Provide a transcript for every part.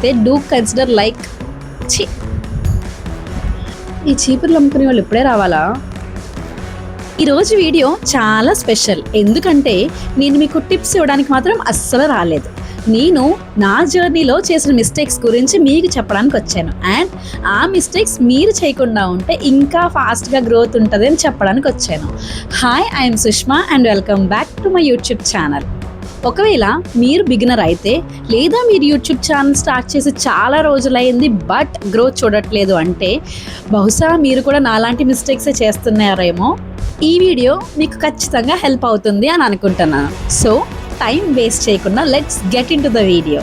నచ్చితే do consider like. ఈ చీపుర్లు అమ్ముకునే వాళ్ళు ఇప్పుడే రావాలా? ఈరోజు వీడియో చాలా స్పెషల్, ఎందుకంటే నేను మీకు టిప్స్ ఇవ్వడానికి మాత్రం అస్సలు రాలేదు. నేను నా జర్నీలో చేసిన మిస్టేక్స్ గురించి మీకు చెప్పడానికి వచ్చాను. అండ్ ఆ మిస్టేక్స్ మీరు చేయకుండా ఉంటే ఇంకా ఫాస్ట్గా గ్రోత్ ఉంటుంది అని చెప్పడానికి వచ్చాను. Hi, I'm Sushma and welcome back to my YouTube channel. ఒకవేళ మీరు బిగినర్ అయితే, లేదా మీరు యూట్యూబ్ ఛానల్ స్టార్ట్ చేసి చాలా రోజులైంది బట్ గ్రోత్ చూడట్లేదు అంటే, బహుశా మీరు కూడా నాలాంటి మిస్టేక్సే చేస్తున్నారేమో. ఈ వీడియో మీకు ఖచ్చితంగా హెల్ప్ అవుతుంది అని అనుకుంటున్నాను. సో టైం వేస్ట్ చేయకుండా let's get in to the video.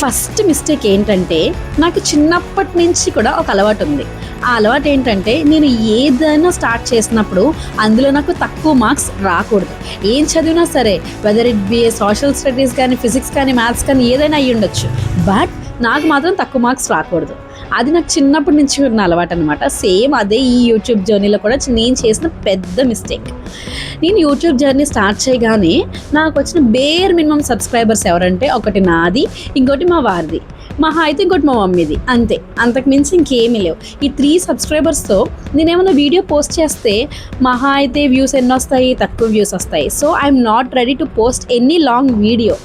First mistake ఏంటంటే, నాకు చిన్నప్పటి నుంచి కూడా ఒక అలవాటు ఉంది. ఆ అలవాటు ఏంటంటే, నేను ఏదైనా స్టార్ట్ చేసినప్పుడు అందులో నాకు తక్కువ మార్క్స్ రాకూడదు. ఏం చదివినా సరే, whether it be social studies కానీ, ఫిజిక్స్ కానీ, మ్యాథ్స్ కానీ, ఏదైనా అయ్యి ఉండొచ్చు, బట్ నాకు మాత్రం తక్కువ మార్క్స్ రాకూడదు. అది నాకు చిన్నప్పటి నుంచి ఉన్న అలవాటు అనమాట. సేమ్ అదే ఈ యూట్యూబ్ జర్నీలో కూడా నేను చేసిన పెద్ద మిస్టేక్. నేను యూట్యూబ్ జర్నీ స్టార్ట్ చేయగానే నాకు వచ్చిన బేర్ మినిమం సబ్స్క్రైబర్స్ ఎవరంటే, ఒకటి నాది, ఇంకోటి మా వారిది, మహా అయితే ఇంకోటి మా మమ్మీది, అంతే. అంతకు మించి ఇంకేమీ లేవు. ఈ 3 సబ్స్క్రైబర్స్తో నేనేమన్నా వీడియో పోస్ట్ చేస్తే మహా అయితే వ్యూస్ ఎన్ని వస్తాయి? తక్కువ వ్యూస్ వస్తాయి. So I'm not ready to post any long video.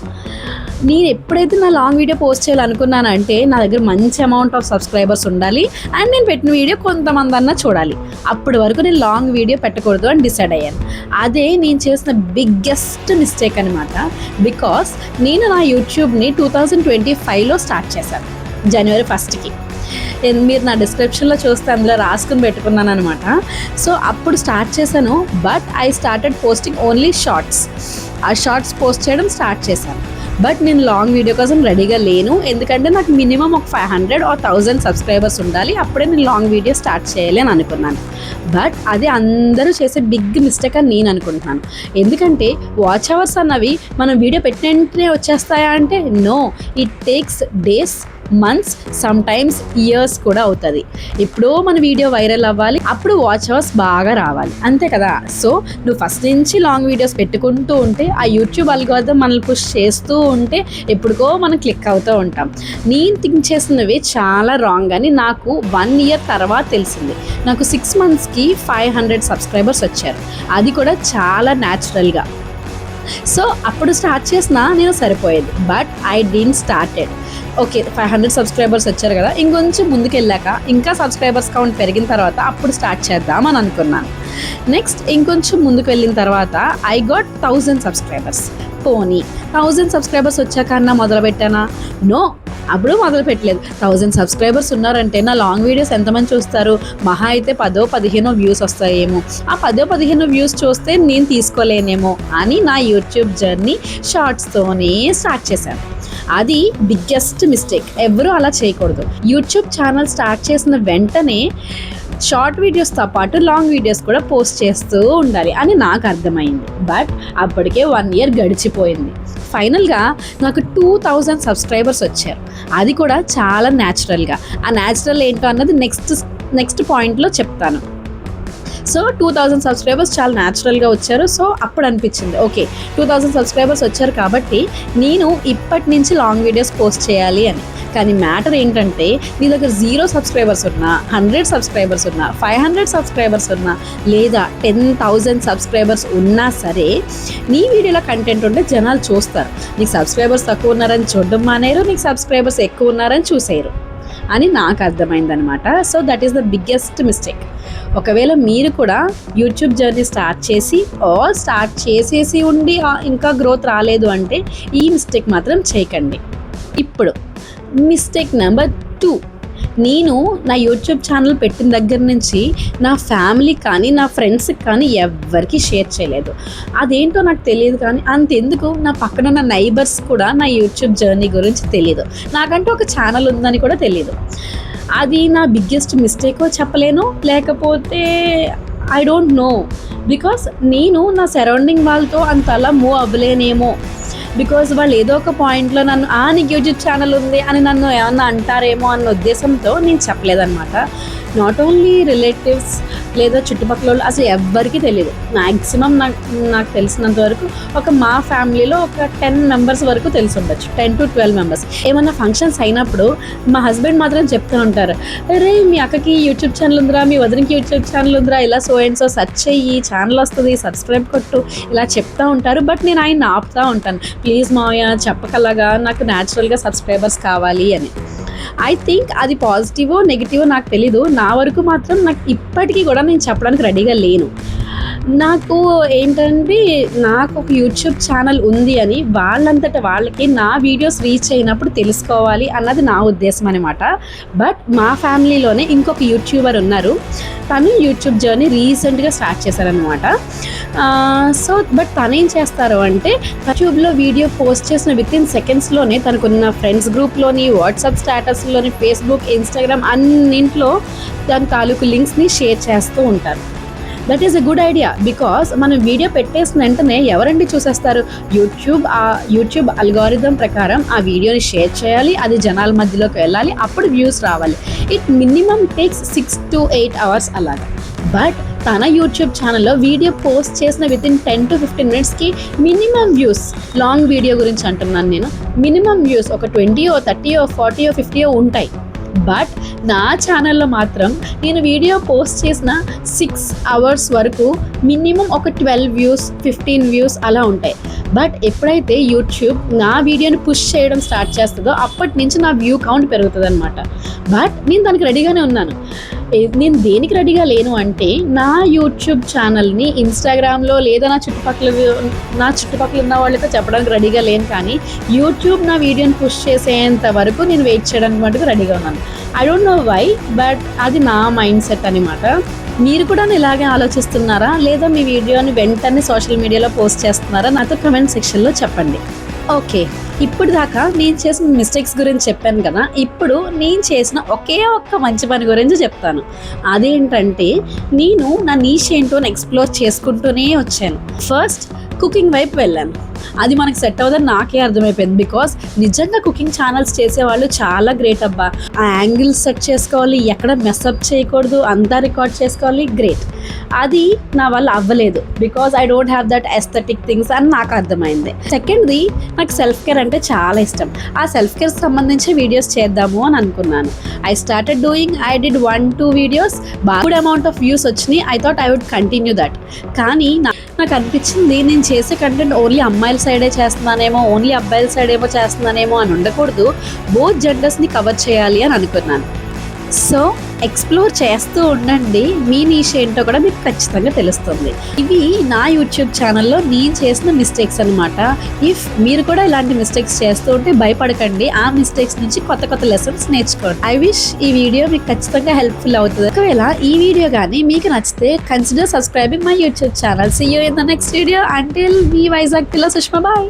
నేను ఎప్పుడైతే నా లాంగ్ వీడియో పోస్ట్ చేయాలనుకున్నానంటే, నా దగ్గర మంచి అమౌంట్ ఆఫ్ సబ్స్క్రైబర్స్ ఉండాలి అండ్ నేను పెట్టిన వీడియో కొంతమంది అన్నా చూడాలి. అప్పటి వరకు నేను లాంగ్ వీడియో పెట్టకూడదు అని డిసైడ్ అయ్యాను. అదే నేను చేసిన బిగ్గెస్ట్ మిస్టేక్ అనమాట. బికాస్ నేను నా యూట్యూబ్ని 2025లో స్టార్ట్ చేశాను, జనవరి 1కి. మీరు నా డిస్క్రిప్షన్లో చూస్తే అందులో రాసుకుని పెట్టుకున్నాను అనమాట. సో అప్పుడు స్టార్ట్ చేశాను, but I started posting only shorts. ఆ షార్ట్స్ పోస్ట్ చేయడం స్టార్ట్ చేశాను. బట్ నేను లాంగ్ వీడియో కోసం రెడీగా లేను, ఎందుకంటే నాకు మినిమం ఒక 500 or 1000 సబ్స్క్రైబర్స్ ఉండాలి, అప్పుడే నేను లాంగ్ వీడియో స్టార్ట్ చేయాలి అని అనుకున్నాను. బట్ అది అందరూ చేసే బిగ్ మిస్టేక్ అని నేను అనుకుంటున్నాను. ఎందుకంటే వాచ్ అవర్స్ అన్నవి మనం వీడియో పెట్టిన వెంటనే వచ్చేస్తాయా అంటే, no, it takes days, months, sometimes years కూడా అవుతుంది. ఎప్పుడో మన వీడియో వైరల్ అవ్వాలి, అప్పుడు వాచ్ అవర్స్ బాగా రావాలి, అంతే కదా. సో నువ్వు ఫస్ట్ నుంచి లాంగ్ వీడియోస్ పెట్టుకుంటూ ఉంటే, ఆ యూట్యూబ్ అల్గోరిథం మనల్ని పుష్ చేస్తూ ఉంటే ఎప్పుడుకో మనం క్లిక్ అవుతూ ఉంటాం. నేను థింక్ చేసినవి చాలా రాంగ్ అని నాకు 1 year తర్వాత తెలిసింది. నాకు 6 monthsకి 500 సబ్స్క్రైబర్స్ వచ్చారు, అది కూడా చాలా న్యాచురల్గా. సో అప్పుడు స్టార్ట్ చేసినా నేను సరిపోయేది, but I didn't started. Okay, 500 subscribers వచ్చారు కదా, ఇంకొంచెం ముందుకు వెళ్ళాక ఇంకా సబ్స్క్రైబర్స్ కౌంట్ పెరిగిన తర్వాత అప్పుడు స్టార్ట్ చేద్దాం అని అనుకున్నాను. నెక్స్ట్ ఇంకొంచెం ముందుకు వెళ్ళిన తర్వాత ఐ గాట్ 1000 సబ్స్క్రైబర్స్. పోనీ 1000 సబ్స్క్రైబర్స్ వచ్చాక అన్నా మొదలు పెట్టానా? నో, అప్పుడు మొదలు పెట్టలేదు. 1000 సబ్స్క్రైబర్స్ ఉన్నారంటే నా లాంగ్ వీడియోస్ ఎంతమంది చూస్తారు? మహా అయితే 10-15 వ్యూస్ వస్తాయేమో. ఆ 10-15 వ్యూస్ చూస్తే నేను తీసుకోలేనేమో అని నా యూట్యూబ్ జర్నీ షార్ట్స్తోనే స్టార్ట్ చేశాను. అది బిగ్గెస్ట్ మిస్టేక్. ఎవరూ అలా చేయకూడదు. యూట్యూబ్ ఛానల్ స్టార్ట్ చేసిన వెంటనే షార్ట్ వీడియోస్తో పాటు లాంగ్ వీడియోస్ కూడా పోస్ట్ చేస్తూ ఉండాలి అని నాకు అర్థమైంది. బట్ అప్పటికే 1 year గడిచిపోయింది. ఫైనల్గా నాకు 2000 సబ్స్క్రైబర్స్ వచ్చారు, అది కూడా చాలా న్యాచురల్గా. ఆ న్యాచురల్ ఏంటో అన్నది నెక్స్ట్ పాయింట్లో చెప్తాను. సో 2000 సబ్స్క్రైబర్స్ చాలా న్యాచురల్గా వచ్చారు. సో అప్పుడు అనిపించింది, ఓకే, 2000 సబ్స్క్రైబర్స్ వచ్చారు కాబట్టి నేను ఇప్పటి నుంచి లాంగ్ వీడియోస్ పోస్ట్ చేయాలి అని. కానీ మ్యాటర్ ఏంటంటే, నీ దగ్గర 0 సబ్స్క్రైబర్స్ ఉన్నా, 100 సబ్స్క్రైబర్స్ ఉన్నా, 500 సబ్స్క్రైబర్స్ ఉన్నా, లేదా 10,000 సబ్స్క్రైబర్స్ ఉన్నా సరే, నీ వీడియోలో కంటెంట్ ఉంటే జనాలు చూస్తారు. నీకు సబ్స్క్రైబర్స్ తక్కువ ఉన్నారని చూడడం మానేరు, నీకు సబ్స్క్రైబర్స్ ఎక్కువ ఉన్నారని చూసేయరు అని నాకు అర్థమైందనమాట. So that is the biggest mistake. ఒకవేళ మీరు కూడా యూట్యూబ్ జర్నీ స్టార్ట్ చేసేసి ఉండి ఇంకా గ్రోత్ రాలేదు అంటే, ఈ మిస్టేక్ మాత్రం చేయకండి. ఇప్పుడు మిస్టేక్ నెంబర్ 2. నేను నా యూట్యూబ్ ఛానల్ పెట్టిన దగ్గర నుంచి నా ఫ్యామిలీ కానీ, నా ఫ్రెండ్స్కి కానీ ఎవ్వరికి షేర్ చేయలేదు. అదేంటో నాకు తెలియదు, కానీ అంతెందుకు నా పక్కన ఉన్న నైబర్స్ కూడా నా యూట్యూబ్ జర్నీ గురించి తెలియదు. నాకంటూ ఒక ఛానల్ ఉందని కూడా తెలియదు. అది నా బిగ్గెస్ట్ మిస్టేకో చెప్పలేను, లేకపోతే ఐ డోంట్ నో. బికాస్ నేను నా సరౌండింగ్ వాళ్ళతో అంతలా మూవ్ అవ్వలేనేమో. బికాజ్ వాళ్ళు ఏదో ఒక పాయింట్లో నీకు యూట్యూబ్ ఛానల్ ఉంది అని నన్ను ఏమన్నా అంటారేమో అన్న ఉద్దేశంతో నేను చెప్పలేదన్నమాట. నాట్ ఓన్లీ రిలేటివ్స్ లేదా చుట్టుపక్కల వాళ్ళు అసలు ఎవ్వరికీ తెలియదు. మ్యాక్సిమం నాకు తెలిసినంత వరకు మా ఫ్యామిలీలో ఒక 10 మెంబర్స్ వరకు తెలిసి ఉండొచ్చు, 10 to 12 మెంబర్స్. ఏమన్నా ఫంక్షన్స్ అయినప్పుడు మా హస్బెండ్ మాత్రం చెప్తూ ఉంటారు, అరే మీ అక్కకి యూట్యూబ్ ఛానల్ ఉందిరా, మీ వదినకి యూట్యూబ్ ఛానల్ ఉందిరా, ఇలా సో అండ్ సో సెర్చ్ చెయ్యి, ఛానల్ వస్తుంది, సబ్స్క్రైబ్ కొట్టు, ఇలా చెప్తూ ఉంటారు. బట్ నేను ఆయన ఆపుతూ ఉంటాను, ప్లీజ్ మావయ్య చెప్పకలాగా, నాకు న్యాచురల్గా సబ్స్క్రైబర్స్ కావాలి అని. ఐ థింక్ అది పాజిటివో నెగిటివో నాకు తెలీదు. నా వరకు మాత్రం నాకు ఇప్పటికీ కూడా నేను చెప్పడానికి రెడీగా లేను. నాకు ఏంటంటే నాకు ఒక యూట్యూబ్ ఛానల్ ఉంది అని వాళ్ళంతట వాళ్ళకి నా వీడియోస్ రీచ్ అయినప్పుడు తెలుసుకోవాలి అన్నది నా ఉద్దేశం అనమాట. బట్ మా ఫ్యామిలీలోనే ఇంకొక యూట్యూబర్ ఉన్నారు, తను యూట్యూబ్ జర్నీ రీసెంట్గా స్టార్ట్ చేశారనమాట. సో బట్ తనేం చేస్తారు అంటే యూట్యూబ్లో వీడియో పోస్ట్ చేసిన వితిన్ సెకండ్స్లోనే తనకున్న ఫ్రెండ్స్ గ్రూప్లోని, వాట్సాప్ స్టేటస్లోని, ఫేస్బుక్, ఇన్స్టాగ్రామ్ అన్నింట్లో దాని తాలూకు లింక్స్ని షేర్ చేస్తూ ఉంటారు. That is a good idea. Because మనం వీడియో పెట్టేసిన వెంటనే ఎవరండి చూసేస్తారు? యూట్యూబ్ అల్గారిథం ప్రకారం ఆ వీడియోని షేర్ చేయాలి, అది జనాల మధ్యలోకి వెళ్ళాలి, అప్పుడు వ్యూస్ రావాలి. It minimum takes 6 to 8 hours అలాగా. బట్ తన యూట్యూబ్ ఛానల్లో వీడియో పోస్ట్ చేసిన వితిన్ 10 to 15 minutesకి మినిమం వ్యూస్, లాంగ్ వీడియో గురించి అంటున్నాను నేను, మినిమం వ్యూస్ ఒక 20, 30, 40, 50 ఉంటాయి. బట్ నా ఛానల్లో మాత్రం నేను వీడియో పోస్ట్ చేసిన 6 hours వరకు మినిమం ఒక 12 వ్యూస్, 15 వ్యూస్ అలా ఉంటాయి. బట్ ఎప్పుడైతే యూట్యూబ్ నా వీడియోని పుష్ చేయడం స్టార్ట్ చేస్తుందో అప్పటి నుంచి నా వ్యూ కౌంట్ పెరుగుతుంది అనమాట. బట్ నేను దానికి రెడీగానే ఉన్నాను. నేను దేనికి రెడీగా లేను అంటే నా యూట్యూబ్ ఛానల్ని ఇన్స్టాగ్రామ్లో లేదా నా చుట్టుపక్కల ఉన్న వాళ్ళతో చెప్పడానికి రెడీగా లేను. కానీ యూట్యూబ్ నా వీడియోని పుష్ చేసేంత వరకు నేను వెయిట్ చేయడానికి మటుకు రెడీగా ఉన్నాను. I don't know why, but అది నా మైండ్ సెట్ అనమాట. మీరు కూడా ఇలాగే ఆలోచిస్తున్నారా, లేదా మీ వీడియోని వెంటనే సోషల్ మీడియాలో పోస్ట్ చేస్తున్నారా? నాతో కమెంట్ సెక్షన్లో చెప్పండి. ఓకే, ఇప్పుడు దాకా నేను చేసిన మిస్టేక్స్ గురించి చెప్పాను కదా, ఇప్పుడు నేను చేసిన ఒకే ఒక్క మంచి పని గురించి చెప్తాను. అదేంటంటే నేను నా నీష్ ఏంటో ఎక్స్ప్లోర్ చేసుకుంటూనే వచ్చాను. ఫస్ట్ కుకింగ్ వైపు వెళ్ళాను. అది మనకు సెట్ అవ్వదని నాకే అర్థమైపోయింది. బికాస్ నిజంగా కుకింగ్ ఛానల్స్ చేసేవాళ్ళు చాలా గ్రేట్ అబ్బా. ఆ యాంగిల్స్ సెట్ చేసుకోవాలి, ఎక్కడ మెస్అప్ చేయకూడదు, అంతా రికార్డ్ చేసుకోవాలి, గ్రేట్. అది నా వల్ల అవ్వలేదు. Because I don't have that aesthetic things అని నాకు అర్థమైంది. సెకండ్ది, నాకు సెల్ఫ్ కేర్ అంటే చాలా ఇష్టం. ఆ సెల్ఫ్ కేర్ సంబంధించి వీడియోస్ చేద్దాము అని అనుకున్నాను. I started doing, I did 1-2 videos, good amount of views వచ్చినాయి. I thought I would continue that. కానీ నాకు అనిపించింది నేను చేసే కంటెంట్ ఓన్లీ అమ్మాయిల సైడే చేస్తున్నానేమో, ఓన్లీ అబ్బాయిల సైడ్ ఏమో చేస్తున్నానేమో అని ఉండకూడదు, బోత్ జెండర్స్ని కవర్ చేయాలి అని అనుకున్నాను. సో ఎక్స్ప్లోర్ చేస్తూ ఉండండి, మీ నీష్ ఏంటో కూడా మీకు ఖచ్చితంగా తెలుస్తుంది. ఇవి నా యూట్యూబ్ ఛానల్లో నేను చేసిన మిస్టేక్స్ అనమాట. ఇఫ్ మీరు కూడా ఇలాంటి మిస్టేక్స్ చేస్తూ ఉంటే భయపడకండి, ఆ మిస్టేక్స్ నుంచి కొత్త కొత్త లెసన్స్ నేర్చుకోండి. ఐ విష్ ఈ వీడియో మీకు ఖచ్చితంగా హెల్ప్ఫుల్ అవుతుంది. ఒకవేళ ఈ వీడియో కానీ మీకు నచ్చితే consider subscribing my YouTube channel. See you in the next video. Until మీ వైజాగ్ పిల్ల సుష్మా, బాయ్.